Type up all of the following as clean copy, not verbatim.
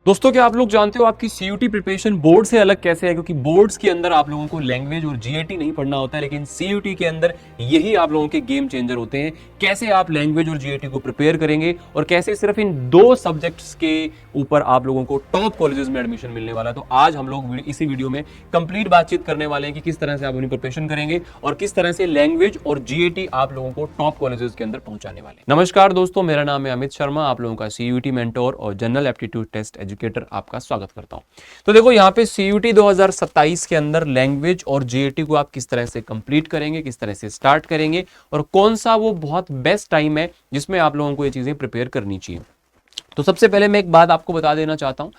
दोस्तों, क्या आप लोग जानते हो आपकी सीयूटी प्रिपरेशन बोर्ड से अलग कैसे है? क्योंकि बोर्ड्स के अंदर आप लोगों को लैंग्वेज और जीएटी नहीं पढ़ना होता है, लेकिन सीयूटी के अंदर यही आप लोगों के गेम चेंजर होते हैं। कैसे आप लैंग्वेज और जीएटी को प्रिपेयर करेंगे और कैसे सिर्फ इन दो सब्जेक्ट्स के ऊपर आप लोगों को टॉप कॉलेजेस में एडमिशन मिलने वाला है। तो आज हम लोग इसी वीडियो में कंप्लीट बातचीत करने वाले हैं कि किस तरह से आप अपनी प्रिपरेशन करेंगे और किस तरह से लैंग्वेज और जीएटी आप लोगों को टॉप कॉलेजेस के अंदर पहुंचाने वाले हैं। नमस्कार दोस्तों, मेरा नाम है अमित शर्मा, आप लोगों का सीयूटी मेंटोर और जनरल एप्टीट्यूड टेस्ट एजुकेटर आपका स्वागत करता हूं। तो देखो, यहाँ पे सीयूटी 2027 के अंदर लैंग्वेज और जीएटी को आप किस तरह से कंप्लीट करेंगे, किस तरह से स्टार्ट करेंगे और कौन सा वो बहुत बेस्ट टाइम है जिसमें आप लोगों को ये चीजें प्रिपेयर करनी चाहिए। तो सबसे पहले मैं एक बात आपको बता देना चाहता हूं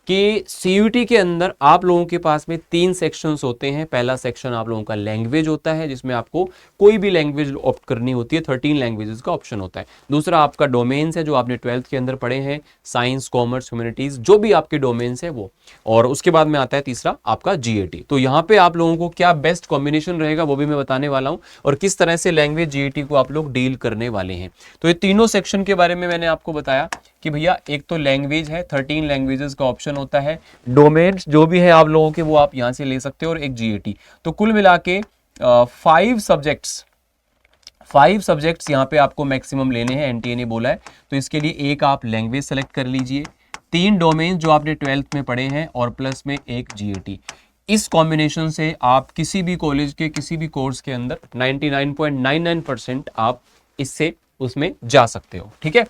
कि सीयूटी के अंदर आप लोगों के पास में 3 सेक्शंस होते हैं। पहला सेक्शन आप लोगों का लैंग्वेज होता है, जिसमें आपको कोई भी लैंग्वेज ऑप्ट करनी होती है, 13 लैंग्वेजेस का ऑप्शन होता है। दूसरा आपका डोमेन्स है, जो आपने 12th के अंदर पढ़े हैं, साइंस, कॉमर्स, ह्यूमैनिटीज, जो भी आपके डोमेन्स है वो। और उसके बाद में आता है तीसरा आपका जीएटी। तो यहाँ पे आप लोगों को क्या बेस्ट कॉम्बिनेशन रहेगा वो भी मैं बताने वाला हूँ, और किस तरह से लैंग्वेज जीएटी को आप लोग डील करने वाले हैं। तो ये तीनों सेक्शन के बारे में मैंने आपको बताया कि भैया एक तो लैंग्वेज है, 13 लैंग्वेजेस का ऑप्शन होता है, डोमेन्स जो भी है आप लोगों के वो आप यहां से ले सकते हो, और एक जीएटी। तो कुल मिला के 5 सब्जेक्ट्स यहाँ पे आपको मैक्सिमम लेने हैं, एनटीए ने बोला है। तो इसके लिए एक आप लैंग्वेज सेलेक्ट कर लीजिए, 3 डोमेन जो आपने 12th में पढ़े हैं, और प्लस में एक जीएटी। इस कॉम्बिनेशन से आप किसी भी कॉलेज के किसी भी कोर्स के अंदर 99.99% आप इससे उसमें जा सकते हो। ठीक है,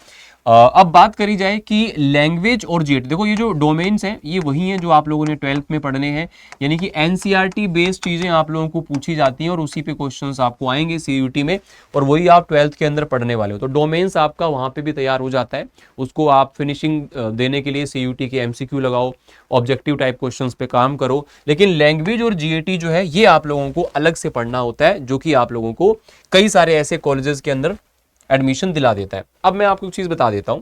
अब बात करी जाए कि लैंग्वेज और जीएटी। देखो, ये जो डोमेन्स हैं ये वही हैं जो आप लोगों ने 12th में पढ़ने हैं, यानी कि एनसीईआरटी बेस्ड चीजें आप लोगों को पूछी जाती हैं और उसी पे क्वेश्चंस आपको आएंगे सीयूटी में, और वही आप 12th के अंदर पढ़ने वाले हो। तो डोमेन्स आपका वहां पे भी तैयार हो जाता है, उसको आप फिनिशिंग देने के लिए सीयूटी के एमसीक्यू लगाओ, ऑब्जेक्टिव टाइप क्वेश्चंस पे काम करो। लेकिन लैंग्वेज और जीएटी जो है ये आप लोगों को अलग से पढ़ना होता है, जो कि आप लोगों को कई सारे ऐसे कॉलेजेस के अंदर एडमिशन दिला देता है। अब मैं आपको एक चीज बता देता हूं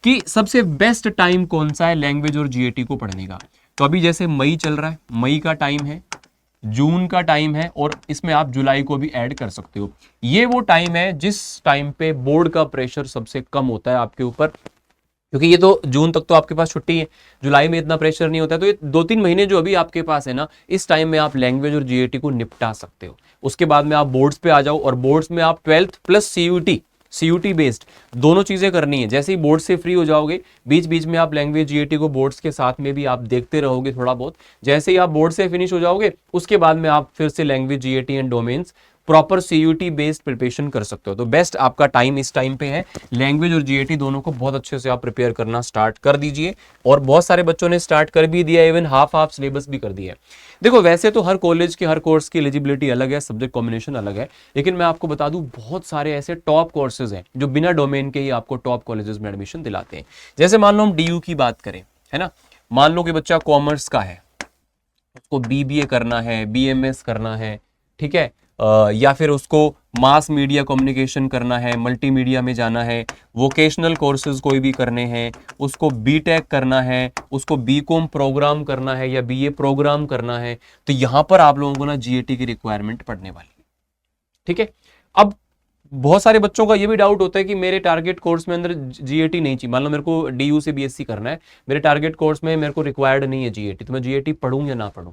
कि सबसे बेस्ट टाइम कौन सा है लैंग्वेज और जीएटी को पढ़ने का। तो अभी जैसे मई चल रहा है, मई का टाइम है, जून का टाइम है, और इसमें आप जुलाई को भी ऐड कर सकते हो। ये वो टाइम है जिस टाइम पे बोर्ड का प्रेशर सबसे कम होता है आपके ऊपर, क्योंकि ये तो जून तक तो आपके पास छुट्टी है, जुलाई में इतना प्रेशर नहीं होता है। तो ये 2-3 महीने जो अभी आपके पास है ना, इस टाइम में आप लैंग्वेज और जीएटी को निपटा सकते हो। उसके बाद में आप बोर्ड्स पे आ जाओ, और बोर्ड्स में आप 12th प्लस सीयूटी बेस्ड दोनों चीजें करनी है। जैसे ही बोर्ड से फ्री हो जाओगे, बीच बीच में आप लैंग्वेज जीएटी को बोर्ड्स के साथ में भी आप देखते रहोगे थोड़ा बहुत। जैसे ही आप बोर्ड से फिनिश हो जाओगे, उसके बाद में आप फिर से language GAT and domains proper CUET based preparation कर सकते हो। तो बेस्ट आपका टाइम इस टाइम पे है। लैंग्वेज और जीएटी दोनों को बहुत अच्छे से आप प्रिपेयर करना स्टार्ट कर दीजिए, और बहुत सारे बच्चों ने स्टार्ट कर भी दिया, इवन हाफ सिलेबस भी कर दिया है। देखो, वैसे तो हर कॉलेज के हर कोर्स की एलिजिबिलिटी अलग है, सब्जेक्ट कॉम्बिनेशन अलग है, लेकिन मैं आपको बता दूं बहुत सारे ऐसे टॉप कोर्सेज हैं जो बिना डोमेन के ही आपको टॉप कॉलेजेस में एडमिशन दिलाते हैं। जैसे मान लो हम डीयू की बात करें, है ना, मान लो कि बच्चा कॉमर्स का है, उसको बीबीए करना है, बीएमएस करना है, ठीक है, या फिर उसको मास मीडिया कम्युनिकेशन करना है, मल्टीमीडिया में जाना है, वोकेशनल कोर्सेज कोई भी करने हैं, उसको बीटेक करना है, उसको बीकॉम प्रोग्राम करना है या बीए प्रोग्राम करना है, तो यहां पर आप लोगों को ना जीएटी की रिक्वायरमेंट पड़ने वाली है। ठीक है, अब बहुत सारे बच्चों का ये भी डाउट होता है कि मेरे टारगेट कोर्स में अंदर जीएटी नहीं चाहिए। मान लो मेरे को डीयू से बीएससी करना है, मेरे टारगेट कोर्स में मेरे को रिक्वायर्ड नहीं है जीएटी, तो मैं जीएटी पढ़ूं या ना पढ़ूं?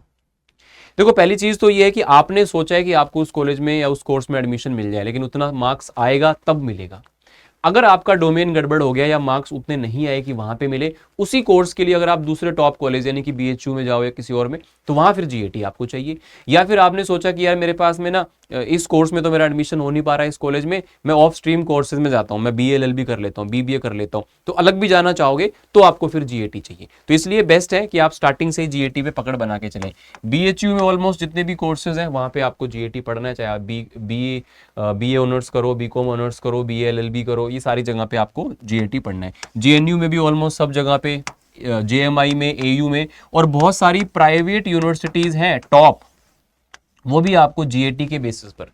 देखो, पहली चीज तो ये है कि आपने सोचा है कि आपको उस कॉलेज में या उस कोर्स में एडमिशन मिल जाए, लेकिन उतना मार्क्स आएगा तब मिलेगा। अगर आपका डोमेन गड़बड़ हो गया या मार्क्स उतने नहीं आए कि वहां पे मिले, उसी कोर्स के लिए अगर आप दूसरे टॉप कॉलेज यानी कि बीएचयू में जाओ या किसी और में, तो वहां फिर जीएटी आपको चाहिए। या फिर आपने सोचा कि यार मेरे पास में ना इस कोर्स में तो मेरा एडमिशन हो नहीं पा रहा है इस कॉलेज में, मैं ऑफ स्ट्रीम कोर्सेज में जाता हूं, मैं बीएलएलबी कर लेता हूं, बीबीए कर लेता हूं, तो अलग भी जाना चाहोगे तो आपको फिर जीएटी चाहिए। तो इसलिए बेस्ट है कि आप स्टार्टिंग से ही जीएटी पे पकड़ बना के चलें। बीएचयू में ऑलमोस्ट जितने भी कोर्सेज हैं वहां पे आपको जीएटी पढ़ना है, चाहे आप बीए ऑनर्स करो, बीकॉम ऑनर्स करो, बीएलएलबी करो, ये सारी जगह पे आपको जीएटी पढ़ना है। जेएनयू में भी ऑलमोस्ट सब जगह पे, जेएमआई में, एयू में, और बहुत सारी प्राइवेट यूनिवर्सिटीज हैं टॉप, वो भी आपको जीएटी के बेसिस पर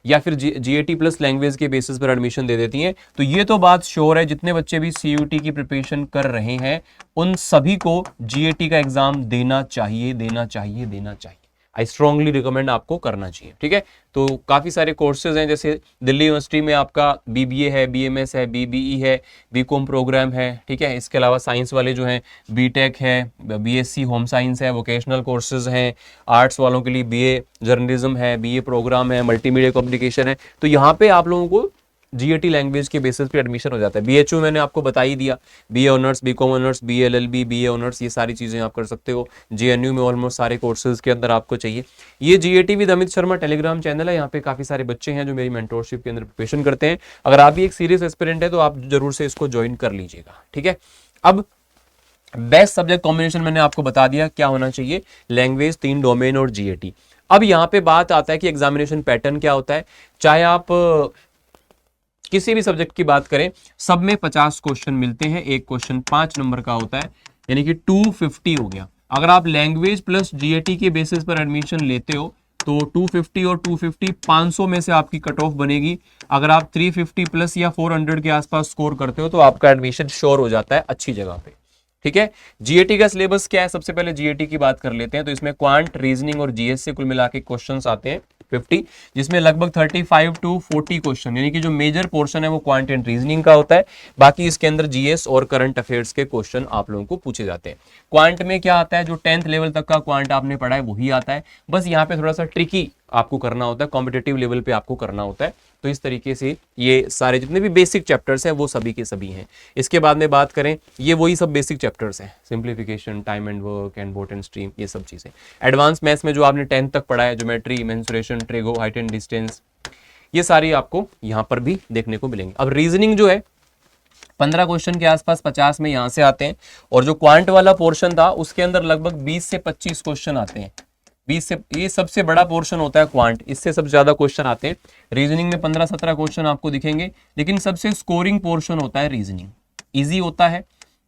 या फिर जीएटी प्लस लैंग्वेज के बेसिस पर एडमिशन दे देती हैं। तो ये तो बात श्योर है, जितने बच्चे भी सीयूटी की प्रिपरेशन कर रहे हैं उन सभी को जीएटी का एग्जाम देना चाहिए, देना चाहिए, देना चाहिए। आई स्ट्रांगली रिकमेंड आपको करना चाहिए। ठीक है, तो काफ़ी सारे कोर्सेज हैं, जैसे दिल्ली यूनिवर्सिटी में आपका BBA है, BMS है, BBE है, BCom प्रोग्राम है। ठीक है, इसके अलावा साइंस वाले जो हैं BTech है, BSc होम साइंस है, वोकेशनल कोर्सेज हैं, आर्ट्स वालों के लिए BA जर्नलिज्म है, BA प्रोग्राम है, मल्टीमीडिया कम्युनिकेशन है। तो यहाँ पे आप लोगों को GAT लैंग्वेज के बेसिस पे एडमिशन हो जाता है। BHU मैंने आपको बता ही दिया, BA honours, BCom honours, BA LLB, BA honours, ये सारी चीज़ें आप कर सकते हो। JNU में ऑलमोस्ट सारे कोर्सेज के अंदर आपको चाहिए। ये GAT with Amit Sharma Telegram channel है, यहाँ पे काफ़ी सारे बच्चे हैं जो मेरी मेंटोरशिप के अंदर प्रिपरेशन करते हैं। अगर आप भी एक सीरियस एस्पिरेंट है तो आप जरूर से इसको ज्वाइन कर लीजिएगा। ठीक है, अब बेस्ट सब्जेक्ट कॉम्बिनेशन मैंने आपको बता दिया क्या होना चाहिए, लैंग्वेज, 3 डोमेन और GAT। अब यहाँ पे बात आता है कि एग्जामिनेशन पैटर्न क्या होता है। चाहे आप किसी भी सब्जेक्ट की बात करें, सब में 50 क्वेश्चन मिलते हैं, एक क्वेश्चन 5 नंबर का होता है, यानी कि 250 हो गया। अगर आप लैंग्वेज प्लस GAT के बेसिस पर एडमिशन लेते हो तो 250 और 250 500 में से आपकी कट ऑफ बनेगी। अगर आप 350 प्लस या 400 के आसपास स्कोर करते हो तो आपका एडमिशन श्योर हो जाता है अच्छी जगह पे। ठीक है, GAT का सिलेबस क्या है, सबसे पहले GAT की बात कर लेते हैं। तो इसमें क्वांट, रीजनिंग और GS से कुल मिला के क्वेश्चंस आते हैं 50, जिसमें लगभग 35 to 40 क्वेश्चन, यानी कि जो मेजर पोर्शन है वो क्वांट एंड रीजनिंग का होता है। बाकी इसके अंदर GS और करंट अफेयर्स के क्वेश्चन आप लोगों को पूछे जाते हैं। क्वांट में क्या आता है, जो 10th लेवल तक का क्वांट आपने पढ़ा है वही आता है, बस यहाँ पे थोड़ा सा ट्रिकी आपको करना होता है, कॉम्पिटेटिव लेवल पे आपको करना होता है। तो इस तरीके से ये सारे जितने भी बेसिक चैप्टर्स हैं वो सभी के सभी हैं। इसके बाद में बात करें, ये वही सब बेसिक चैप्टर्स हैं, simplification, time and work and boat and stream, ये सब चीज़ें। एडवांस मैथ्स में जो आपने 10th तक पढ़ा है, geometry, mensuration, trigo, height and distance, ये सारी आपको यहाँ पर भी देखने को मिलेंगे। अब रीजनिंग जो है 15 क्वेश्चन के आसपास 50 में यहाँ से आते हैं, और जो क्वांट वाला पोर्शन था उसके अंदर लगभग 20 से 25 क्वेश्चन आते हैं। 20 से, ये सबसे बड़ा पोर्शन होता है क्वांट, इससे सबसे ज्यादा क्वेश्चन आते हैं। रीजनिंग में 15-17 क्वेश्चन आपको दिखेंगे, लेकिन सबसे स्कोरिंग पोर्शन होता है रीजनिंग। इजी होता है,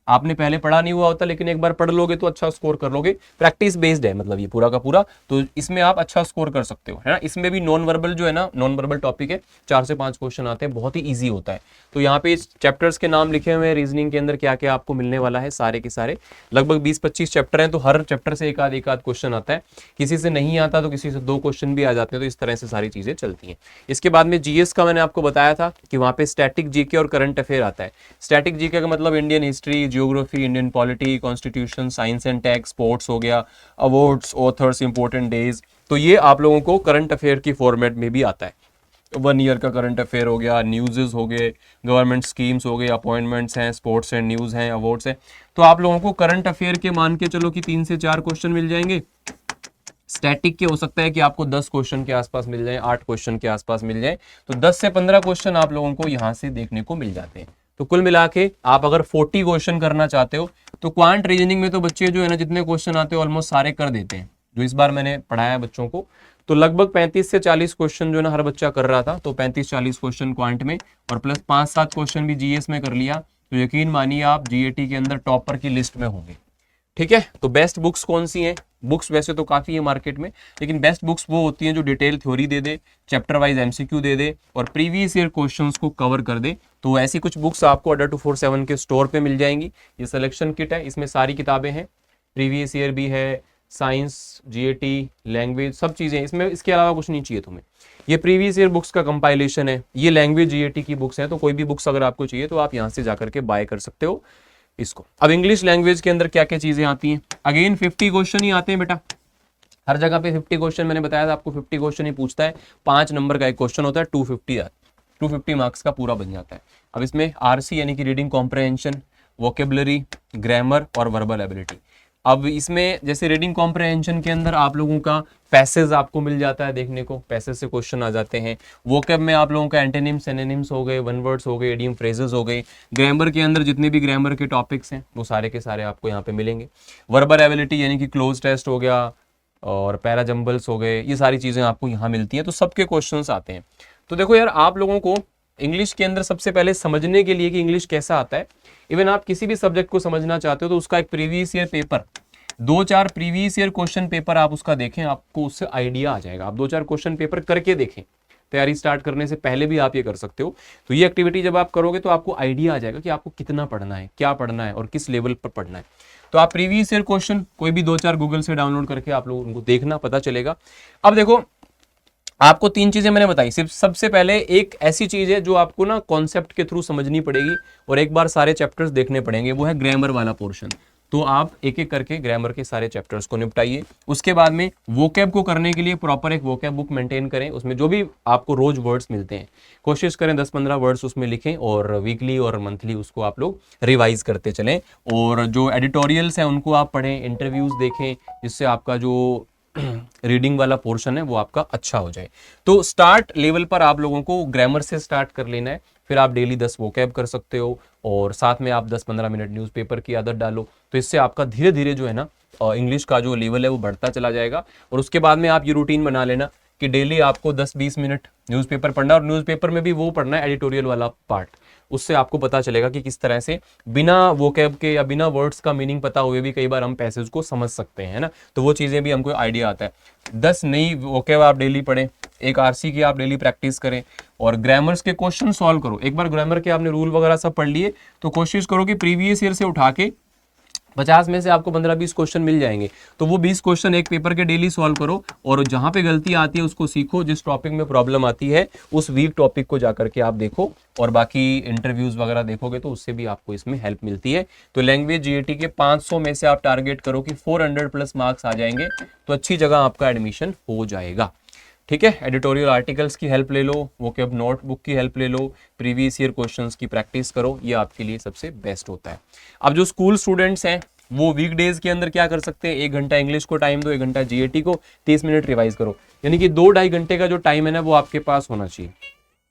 आपने पहले पढ़ा नहीं हुआ होता, लेकिन एक बार पढ़ लोगे तो अच्छा स्कोर कर लोगे। प्रैक्टिस बेस्ड है मतलब ये पूरा का पूरा, तो इसमें आप अच्छा स्कोर कर सकते हो, है ना। इसमें भी नॉन वर्बल जो है ना, नॉन वर्बल टॉपिक है, 4 से 5 क्वेश्चन आते हैं, बहुत ही ईजी होता है। तो यहाँ पे चैप्टर्स के नाम लिखे हुए हैं, रीजनिंग के अंदर क्या क्या आपको मिलने वाला है, सारे के सारे लगभग 20-25 चैप्टर हैं, तो हर चैप्टर से एक आध क्वेश्चन आता है। किसी से नहीं आता तो किसी से 2 क्वेश्चन भी आ जाते हैं, तो इस तरह से सारी चीजें चलती हैं। इसके बाद में GS का मैंने आपको बताया था कि वहाँ पे स्टैटिक GK और करंट अफेयर आता है। स्टैटिक GK का मतलब Indian history, geography, Indian polity, constitution, science and tech, sports हो गया, अवार्ड्स, ऑथर्स, इंपॉर्टेंट डेज, तो ये आप लोगों को करंट अफेयर की फॉर्मेट में भी आता है। 1 ईयर का करंट अफेयर हो गया, न्यूज़ हो गए, गवर्नमेंट स्कीम्स हो गए, अपॉइंटमेंट्स हैं, स्पोर्ट्स एंड न्यूज़ हैं, अवार्ड्स हैं। तो आप लोगों को करंट अफेयर के मान के चलो कि 3 से 4 क्वेश्चन मिल जाएंगे। स्टैटिक के हो सकता है कि आपको 10 क्वेश्चन के आसपास मिल जाए, 8 क्वेश्चन के आसपास मिल जाए, तो 10 से 15 क्वेश्चन आप लोगों को यहाँ से देखने को मिल जाते हैं। तो कुल मिला के आप अगर 40 क्वेश्चन करना चाहते हो तो क्वांट रीजनिंग में तो बच्चे जो है ना, जितने क्वेश्चन आते हैं ऑलमोस्ट सारे कर देते हैं। जो इस बार मैंने पढ़ाया बच्चों को, तो लगभग 35 से 40 क्वेश्चन जो है ना हर बच्चा कर रहा था, तो 35-40 क्वेश्चन क्वांट में और प्लस 5-7 क्वेश्चन भी GS में कर लिया, तो यकीन मानिए आप GAT के अंदर टॉपर की लिस्ट में होंगे। ठीक है, तो बेस्ट बुक्स कौन सी हैं? बुक्स वैसे तो काफ़ी है मार्केट में, लेकिन बेस्ट बुक्स वो होती हैं जो डिटेल थ्योरी दे दे, चैप्टर वाइज MCQ दे दे और प्रीवियस ईयर क्वेश्चंस को कवर कर दे। तो ऐसी कुछ बुक्स आपको अड्डा 247 के स्टोर पे मिल जाएंगी। ये सिलेक्शन किट है, इसमें सारी किताबें हैं, प्रीवियस ईयर भी है, साइंस, GAT, लैंग्वेज, सब चीज़ें इसमें। इसके अलावा कुछ नहीं चाहिए तुम्हें। ये प्रीवियस ईयर बुक्स का कंपाइलेशन है, ये लैंग्वेज GAT की बुक्स हैं। तो कोई भी बुक्स अगर आपको चाहिए तो आप यहाँ से जाकर के बाय कर सकते हो इसको। अब इंग्लिश लैंग्वेज के अंदर क्या क्या चीजें आती हैं? अगेन 50 क्वेश्चन ही आते हैं बेटा, हर जगह पे 50 क्वेश्चन। मैंने बताया था आपको 50 क्वेश्चन ही पूछता है, 5 नंबर का एक क्वेश्चन होता है, 250 मार्क्स का पूरा बन जाता है। अब इसमें RC यानी कि रीडिंग कॉम्प्रहेंशन, वोकेबलरी, ग्रामर और वर्बल एबिलिटी। अब इसमें जैसे रीडिंग कॉम्प्रहेंशन के अंदर आप लोगों का पैसेज आपको मिल जाता है देखने को, पैसेज से क्वेश्चन आ जाते हैं। वोकैब में आप लोगों का एंटोनिम्स, सिनोनिम्स हो गए, वन वर्ड्स हो गए, इडियम फ्रेजेस हो गए। ग्रामर के अंदर जितने भी ग्रामर के टॉपिक्स हैं वो सारे के सारे आपको यहाँ पे मिलेंगे। वर्बल एबिलिटी यानी कि क्लोज टेस्ट हो गया और पैराजम्बल्स हो गए, ये सारी चीज़ें आपको यहाँ मिलती हैं। तो सबके क्वेश्चंस आते हैं। तो देखो यार, आप लोगों को इंग्लिश के अंदर सबसे पहले समझने के लिए कि इंग्लिश कैसा आता है, इवन आप किसी भी सब्जेक्ट को समझना चाहते हो तो उसका एक previous year paper, 2-4 previous year question paper आप उसका देखें, आपको उससे आइडिया आ जाएगा। आप 2-4 क्वेश्चन पेपर करके देखें, तैयारी स्टार्ट करने से पहले भी आप ये कर सकते हो। तो ये एक्टिविटी जब आप करोगे तो आपको आइडिया आ जाएगा कि आपको कितना पढ़ना है, क्या पढ़ना है और किस लेवल पर पढ़ना है। तो आप प्रीवियस ईयर क्वेश्चन कोई भी 2-4 गूगल से डाउनलोड करके आप लोग उनको देखना, पता चलेगा। अब देखो आपको 3 चीजें मैंने बताई, सिर्फ सबसे पहले एक ऐसी चीज है जो आपको ना कॉन्सेप्ट के थ्रू समझनी पड़ेगी और एक बार सारे चैप्टर्स देखने पड़ेंगे, वो है ग्रामर वाला पोर्शन। तो आप एक एक करके ग्रामर के सारे चैप्टर्स को निपटाइए। उसके बाद में वोकैब को करने के लिए प्रॉपर एक वोकैब बुक मेंटेन करें, उसमें जो भी आपको रोज वर्ड्स मिलते हैं कोशिश करें 10-15 वर्ड्स उसमें लिखें और वीकली और मंथली उसको आप लोग रिवाइज करते चलें। और जो एडिटोरियल्स हैं उनको आप पढ़ें, इंटरव्यूज देखें, जिससे आपका जो रीडिंग वाला पोर्शन है वो आपका अच्छा हो जाए। तो स्टार्ट लेवल पर आप लोगों को ग्रामर से स्टार्ट कर लेना है, फिर आप डेली 10 वोकैब कर सकते हो और साथ में आप 10-15 मिनट न्यूज़पेपर की आदत डालो। तो इससे आपका धीरे धीरे जो है ना इंग्लिश का जो लेवल है वो बढ़ता चला जाएगा। और उसके बाद में आप ये रूटीन बना लेना कि डेली आपको 10-20 मिनट न्यूज़पेपर पढ़ना, और न्यूज़पेपर में भी वो पढ़ना है एडिटोरियल वाला पार्ट। उससे आपको पता चलेगा कि किस तरह से बिना वोकैब के या बिना वर्ड्स का मीनिंग पता हुए भी कई बार हम पैसेज को समझ सकते हैं ना, तो वो चीज़ें भी हमको आइडिया आता है। 10 नई वोकैब आप डेली पढ़ें, एक आरसी की आप डेली प्रैक्टिस करें और ग्रामर्स के क्वेश्चन सॉल्व करो। एक बार ग्रामर के आपने रूल वगैरह सब पढ़ लिए तो कोशिश करो कि प्रीवियस ईयर से उठा के 50 में से आपको 15-20 क्वेश्चन मिल जाएंगे, तो वो 20 क्वेश्चन एक पेपर के डेली सॉल्व करो और जहां पे गलती आती है उसको सीखो। जिस टॉपिक में प्रॉब्लम आती है उस वीक टॉपिक को जाकर के आप देखो और बाकी इंटरव्यूज वगैरह देखोगे तो उससे भी आपको इसमें हेल्प मिलती है। तो लैंग्वेज जीएटी के 500 में से आप टारगेट करो कि 400 प्लस मार्क्स आ जाएंगे तो अच्छी जगह आपका एडमिशन हो जाएगा। ठीक है, एडिटोरियल आर्टिकल्स की हेल्प ले लो, वोकैब नोटबुक की हेल्प ले लो, प्रीवियस ईयर क्वेश्चंस की प्रैक्टिस करो, ये आपके लिए सबसे बेस्ट होता है। अब जो स्कूल स्टूडेंट्स हैं वो वीकडेज के अंदर क्या कर सकते हैं, 1 घंटा इंग्लिश को टाइम दो, 1 घंटा जीएटी को, 30 मिनट रिवाइज करो, यानी कि 2-2.5 घंटे का जो टाइम है ना वो आपके पास होना चाहिए।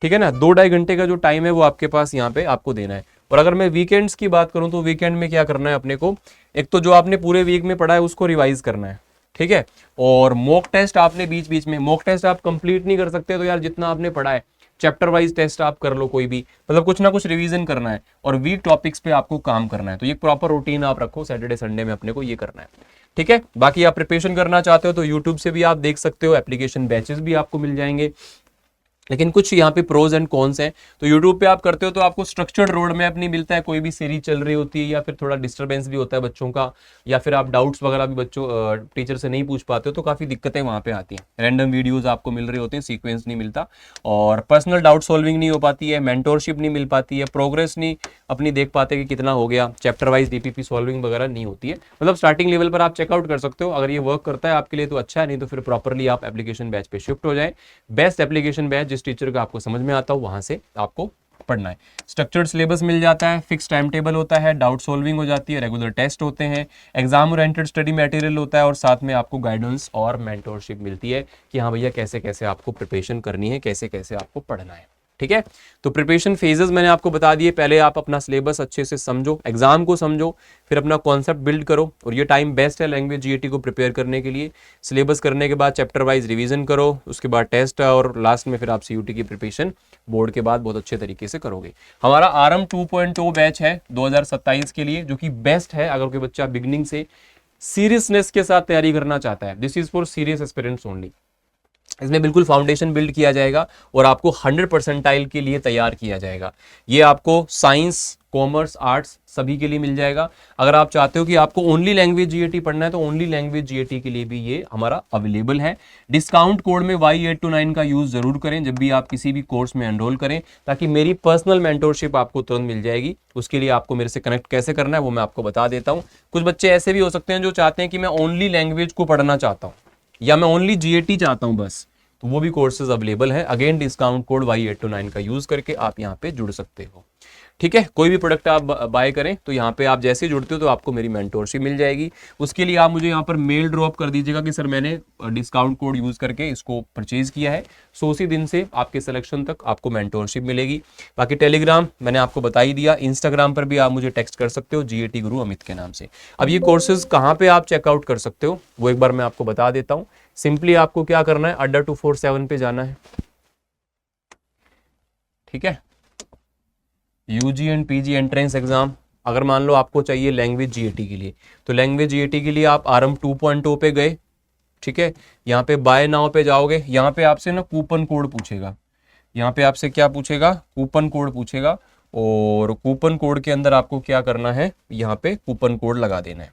ठीक है ना, 2-2.5 घंटे का जो टाइम है वो आपके पास यहाँ पे आपको देना है। और अगर मैं वीकेंड्स की बात करूँ तो वीकेंड में क्या करना है अपने को, एक तो जो आपने पूरे वीक में पढ़ा है उसको रिवाइज करना है। ठीक है, और मॉक टेस्ट आपने बीच बीच में, मॉक टेस्ट आप कंप्लीट नहीं कर सकते तो यार जितना आपने पढ़ा है चैप्टर वाइज टेस्ट आप कर लो, कोई भी मतलब कुछ ना कुछ रिवीजन करना है और वीक टॉपिक्स पे आपको काम करना है। तो ये प्रॉपर रूटीन आप रखो, सैटरडे संडे में अपने को ये करना है। ठीक है, बाकी आप प्रिपरेशन करना चाहते हो तो यूट्यूब से भी आप देख सकते हो, एप्लीकेशन बैचेस भी आपको मिल जाएंगे। लेकिन कुछ यहाँ पे प्रोज एंड कॉन्स हैं। तो यूट्यूब पे आप करते हो तो आपको स्ट्रक्चर्ड रोड मैप नहीं मिलता है, कोई भी सीरीज चल रही होती है या फिर थोड़ा डिस्टर्बेंस भी होता है बच्चों का, या फिर आप डाउट्स वगैरह भी बच्चों टीचर से नहीं पूछ पाते हो तो काफ़ी दिक्कतें वहाँ पे आती हैं। रैंडम वीडियोज़ आपको मिल रहे होते हैं, सीक्वेंस नहीं मिलता और पर्सनल डाउट सॉल्विंग नहीं हो पाती है, मेंटोरशिप नहीं मिल पाती है, प्रोग्रेस नहीं अपनी देख पाते कि कितना हो गया, चैप्टर वाइज डीपीपी सॉल्विंग वगैरह नहीं होती है। मतलब स्टार्टिंग लेवल पर आप चेकआउट कर सकते हो, अगर ये वर्क करता है आपके लिए तो अच्छा है, नहीं तो फिर प्रॉपरली आप एप्लीकेशन बैच पे शिफ्ट हो जाए। बेस्ट एप्लीकेशन बैच जिस टीचर का आपको समझ में आता हो वहां से आपको पढ़ना है। स्ट्रक्चर्ड सिलेबस मिल जाता है, फिक्स टाइम टेबल होता है, डाउट सॉल्विंग हो जाती है, रेगुलर टेस्ट होते हैं, एग्जाम ओरिएंटेड स्टडी मटेरियल होता है और साथ में आपको गाइडेंस और मेंटोरशिप मिलती है कि हाँ भैया कैसे कैसे आपको प्रिपरेशन करनी है, कैसे कैसे आपको पढ़ना है। ठीक है, तो प्रिपरेशन फेजेस मैंने आपको बता दिए। पहले आप अपना सिलेबस अच्छे से समझो, एग्जाम को समझो, फिर अपना कॉन्सेप्ट बिल्ड करो और ये टाइम बेस्ट है लैंग्वेज जीएटी को प्रिपेयर करने के लिए। सिलेबस करने के बाद चैप्टर वाइज रिवीजन करो, उसके बाद टेस्ट और लास्ट में फिर आप सीयूटी की प्रिपरेशन बोर्ड के बाद बहुत अच्छे तरीके से करोगे। हमारा आरएम 2.0 बैच है 2027 के लिए, जो कि बेस्ट है अगर कोई बच्चा बिगिनिंग से सीरियसनेस के साथ तैयारी करना चाहता है। This is for serious aspirants only. इसमें बिल्कुल फाउंडेशन बिल्ड किया जाएगा और आपको 100 परसेंटाइल के लिए तैयार किया जाएगा। ये आपको साइंस, कॉमर्स, आर्ट्स सभी के लिए मिल जाएगा। अगर आप चाहते हो कि आपको ओनली लैंग्वेज जीएटी पढ़ना है तो ओनली लैंग्वेज जीएटी के लिए भी ये हमारा अवेलेबल है। डिस्काउंट कोड में Y829 का यूज जरूर करें जब भी आप किसी भी कोर्स में एनरोल करें, ताकि मेरी पर्सनल मेंटोरशिप आपको तुरंत मिल जाएगी। उसके लिए आपको मेरे से कनेक्ट कैसे करना है वो मैं आपको बता देता हूँ। कुछ बच्चे ऐसे भी हो सकते हैं जो चाहते हैं कि मैं ओनली लैंग्वेज को पढ़ना चाहता हूँ या मैं ओनली जीएटी चाहता हूं बस, तो वो भी कोर्सेज अवेलेबल है। अगेन डिस्काउंट कोड Y829 का यूज करके आप यहाँ पे जुड़ सकते हो। ठीक है, कोई भी प्रोडक्ट आप बाय करें तो यहाँ पे आप जैसे जुड़ते हो तो आपको मेरी मेंटोरशिप मिल जाएगी। उसके लिए आप मुझे यहाँ पर मेल ड्रॉप कर दीजिएगा कि सर मैंने डिस्काउंट कोड यूज करके इसको परचेज किया है। सो उसी दिन से आपके सिलेक्शन तक आपको मेंटोरशिप मिलेगी। बाकी टेलीग्राम मैंने आपको बता ही दिया, इंस्टाग्राम पर भी आप मुझे टेक्स्ट कर सकते हो जीएटी गुरु अमित के नाम से। अब ये कोर्सेज कहाँ पे आप चेकआउट कर सकते हो वो एक बार मैं आपको बता देता हूँ। सिंपली आपको क्या करना है, अड्डा 247 पे जाना है। ठीक है, UG and PG entrance exam अगर मान लो आपको चाहिए लैंग्वेज जीएटी के लिए, तो लैंग्वेज जीएटी के लिए आप आरएम 2.0 पे गए। ठीक है, यहाँ पे बाय नाउ पे जाओगे, यहाँ पे आपसे ना कूपन कोड पूछेगा। यहाँ पे आपसे क्या पूछेगा, कूपन कोड पूछेगा और कूपन कोड के अंदर आपको क्या करना है, यहाँ पे कूपन कोड लगा देना है।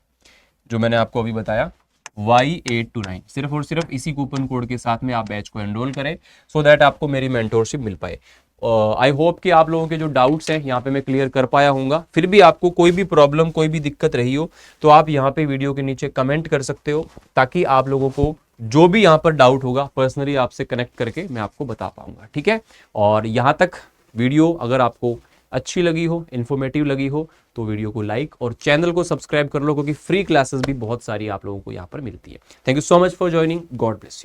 जो मैंने आपको अभी बताया, Y829। सिर्फ और सिर्फ इसी कूपन कोड के साथ में आप बैच को एनरोल करें, सो दैट आपको मेरी मेंटोरशिप मिल पाए। आई होप कि आप लोगों के जो डाउट्स हैं यहाँ पे मैं क्लियर कर पाया हूँगा। फिर भी आपको कोई भी प्रॉब्लम, कोई भी दिक्कत रही हो तो आप यहाँ पे वीडियो के नीचे कमेंट कर सकते हो, ताकि आप लोगों को जो भी यहाँ पर डाउट होगा पर्सनली आपसे कनेक्ट करके मैं आपको बता पाऊंगा, ठीक है। और यहाँ तक वीडियो अगर आपको अच्छी लगी हो, इन्फॉर्मेटिव लगी हो, तो वीडियो को लाइक और चैनल को सब्सक्राइब कर लो, क्योंकि फ्री क्लासेस भी बहुत सारी आप लोगों को यहाँ पर मिलती है। Thank you so much for joining. God bless you.